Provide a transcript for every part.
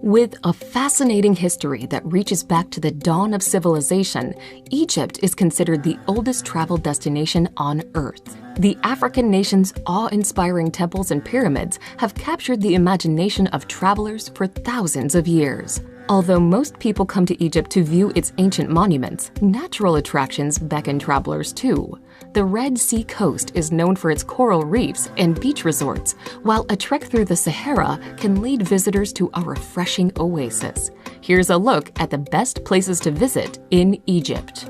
With a fascinating history that reaches back to the dawn of civilization, Egypt is considered the oldest travel destination on Earth. The African nation's awe-inspiring temples and pyramids have captured the imagination of travelers for thousands of years. Although most people come to Egypt to view its ancient monuments, natural attractions beckon travelers too. The Red Sea coast is known for its coral reefs and beach resorts, while a trek through the Sahara can lead visitors to a refreshing oasis. Here's a look at the best places to visit in Egypt.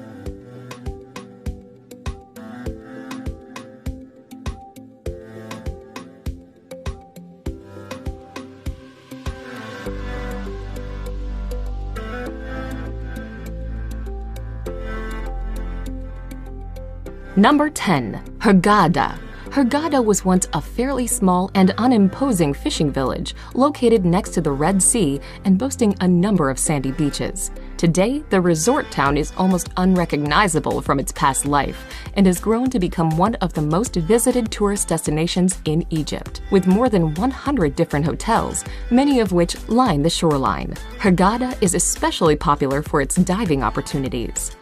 Number 10. Hurghada. Hurghada was once a fairly small and unimposing fishing village located next to the Red Sea and boasting a number of sandy beaches. Today, the resort town is almost unrecognizable from its past life and has grown to become one of the most visited tourist destinations in Egypt, with more than 100 different hotels, many of which line the shoreline. Hurghada is especially popular for its diving opportunities.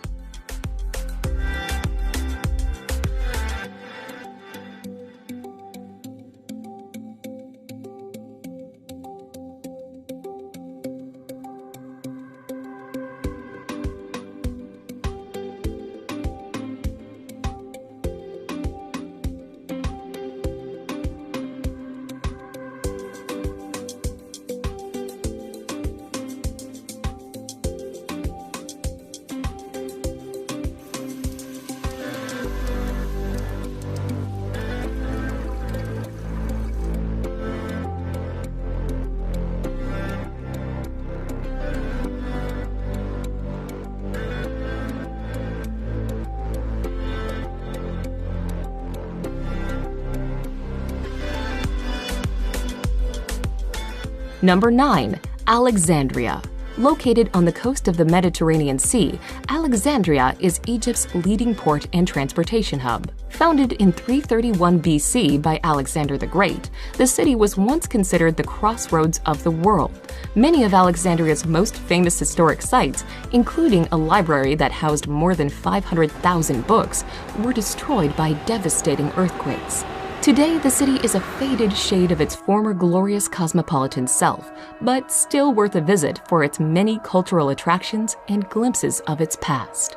Number 9. Alexandria. Located on the coast of the Mediterranean Sea, Alexandria is Egypt's leading port and transportation hub. Founded in 331 BC by Alexander the Great, the city was once considered the crossroads of the world. Many of Alexandria's most famous historic sites, including a library that housed more than 500,000 books, were destroyed by devastating earthquakes. Today, the city is a faded shade of its former glorious cosmopolitan self, but still worth a visit for its many cultural attractions and glimpses of its past.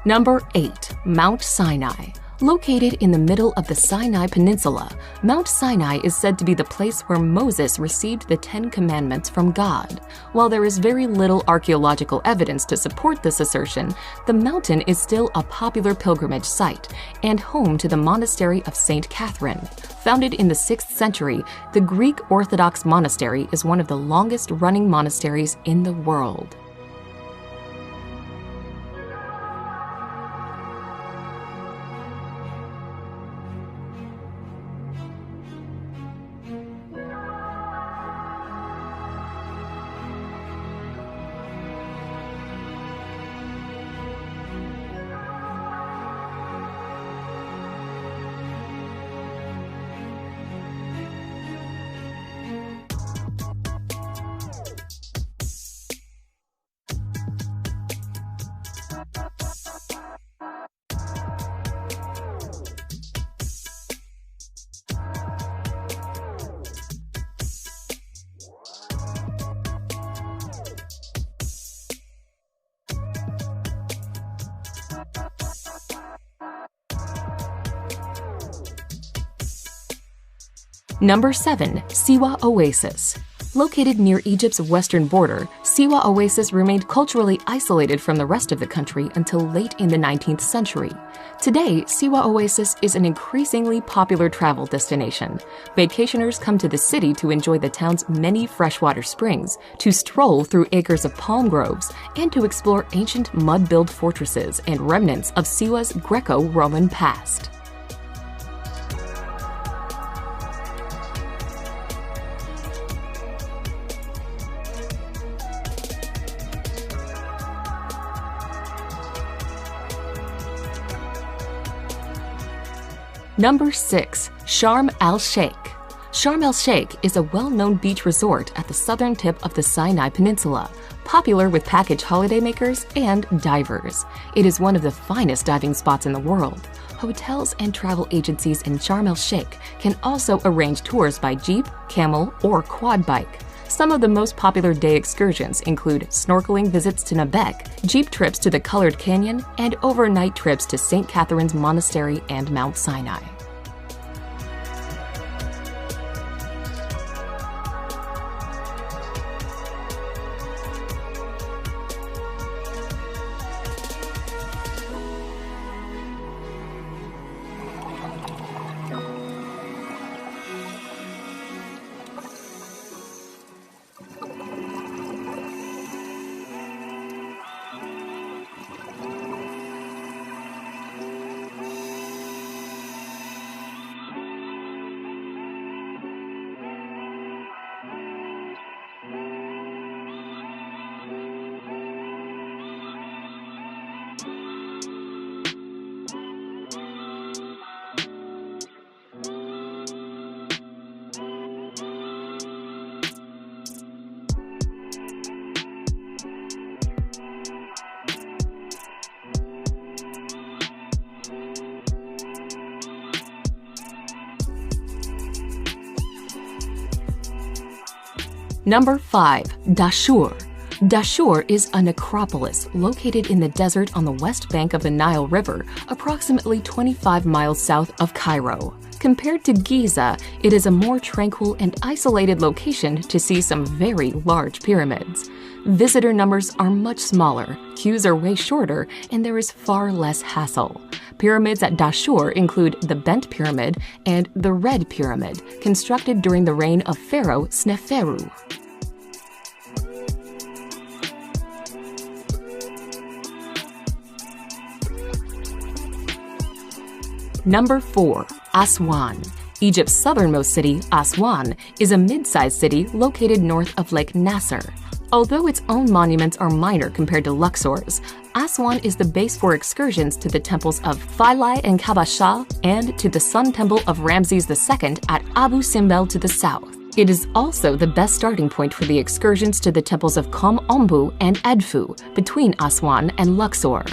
Number 8. Mount Sinai. Located in the middle of the Sinai Peninsula, Mount Sinai is said to be the place where Moses received the 10 Commandments from God. While there is very little archaeological evidence to support this assertion, the mountain is still a popular pilgrimage site and home to the monastery of St. Catherine. Founded in the 6th century, the Greek Orthodox monastery is one of the longest-running monasteries in the world. Number 7. Siwa Oasis. Located near Egypt's western border, Siwa Oasis remained culturally isolated from the rest of the country until late in the 19th century. Today, Siwa Oasis is an increasingly popular travel destination. Vacationers come to the city to enjoy the town's many freshwater springs, to stroll through acres of palm groves, and to explore ancient mud-built fortresses and remnants of Siwa's Greco-Roman past. Number 6. Sharm el-Sheikh. Sharm el-Sheikh is a well-known beach resort at the southern tip of the Sinai Peninsula, popular with package holidaymakers and divers. It is one of the finest diving spots in the world. Hotels and travel agencies in Sharm el-Sheikh can also arrange tours by jeep, camel, or quad bike. Some of the most popular day excursions include snorkeling visits to Nabec, jeep trips to the Colored Canyon, and overnight trips to St. Catherine's Monastery and Mount Sinai. Number 5. Dashur. Dashur is a necropolis located in the desert on the west bank of the Nile River, approximately 25 miles south of Cairo. Compared to Giza, it is a more tranquil and isolated location to see some very large pyramids. Visitor numbers are much smaller, queues are way shorter, and there is far less hassle. Pyramids at Dashur include the Bent Pyramid and the Red Pyramid, constructed during the reign of Pharaoh Sneferu. Number 4. Aswan. Egypt's southernmost city, Aswan, is a mid-sized city located north of Lake Nasser. Although its own monuments are minor compared to Luxor's, Aswan is the base for excursions to the temples of Philae and Kabasha and to the Sun Temple of Ramses II at Abu Simbel to the south. It is also the best starting point for the excursions to the temples of Kom Ombu and Edfu between Aswan and Luxor.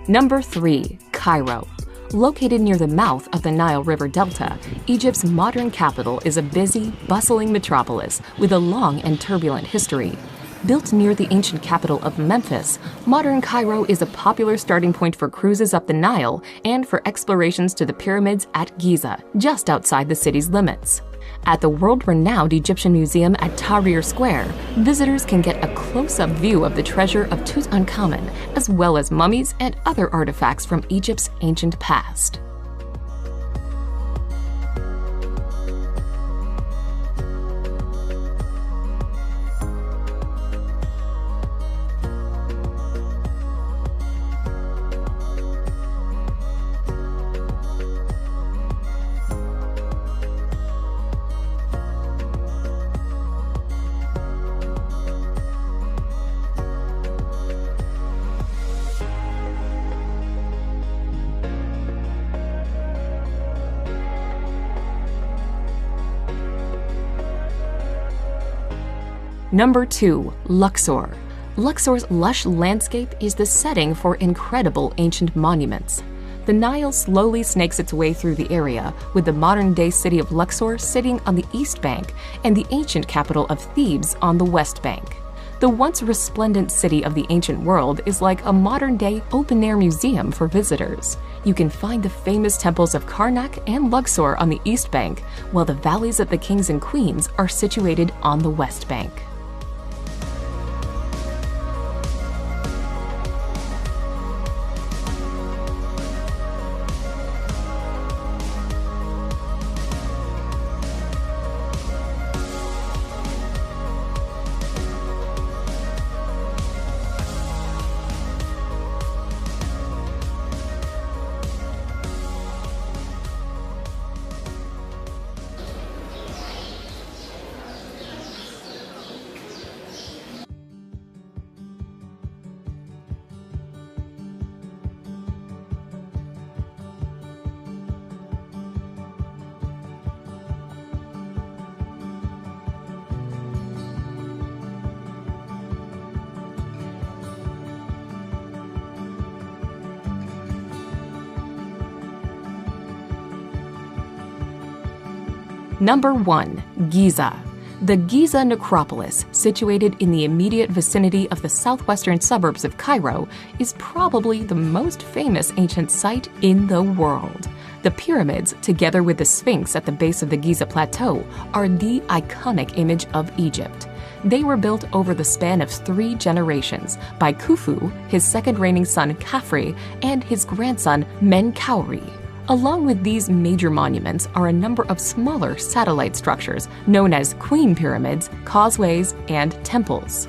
Number 3. Cairo. Located near the mouth of the Nile River Delta, Egypt's modern capital is a busy, bustling metropolis with a long and turbulent history. Built near the ancient capital of Memphis, modern Cairo is a popular starting point for cruises up the Nile and for explorations to the pyramids at Giza, just outside the city's limits. At the world-renowned Egyptian Museum at Tahrir Square, visitors can get a close-up view of the treasure of Tutankhamun, as well as mummies and other artifacts from Egypt's ancient past. Number 2. Luxor. Luxor's lush landscape is the setting for incredible ancient monuments. The Nile slowly snakes its way through the area, with the modern-day city of Luxor sitting on the east bank and the ancient capital of Thebes on the west bank. The once resplendent city of the ancient world is like a modern-day open-air museum for visitors. You can find the famous temples of Karnak and Luxor on the east bank, while the valleys of the kings and queens are situated on the west bank. Number 1. Giza. The Giza necropolis, situated in the immediate vicinity of the southwestern suburbs of Cairo, is probably the most famous ancient site in the world. The pyramids, together with the Sphinx at the base of the Giza Plateau, are the iconic image of Egypt. They were built over the span of 3 generations by Khufu, his second reigning son Khafre, and his grandson Menkaure. Along with these major monuments are a number of smaller satellite structures known as queen pyramids, causeways, and temples.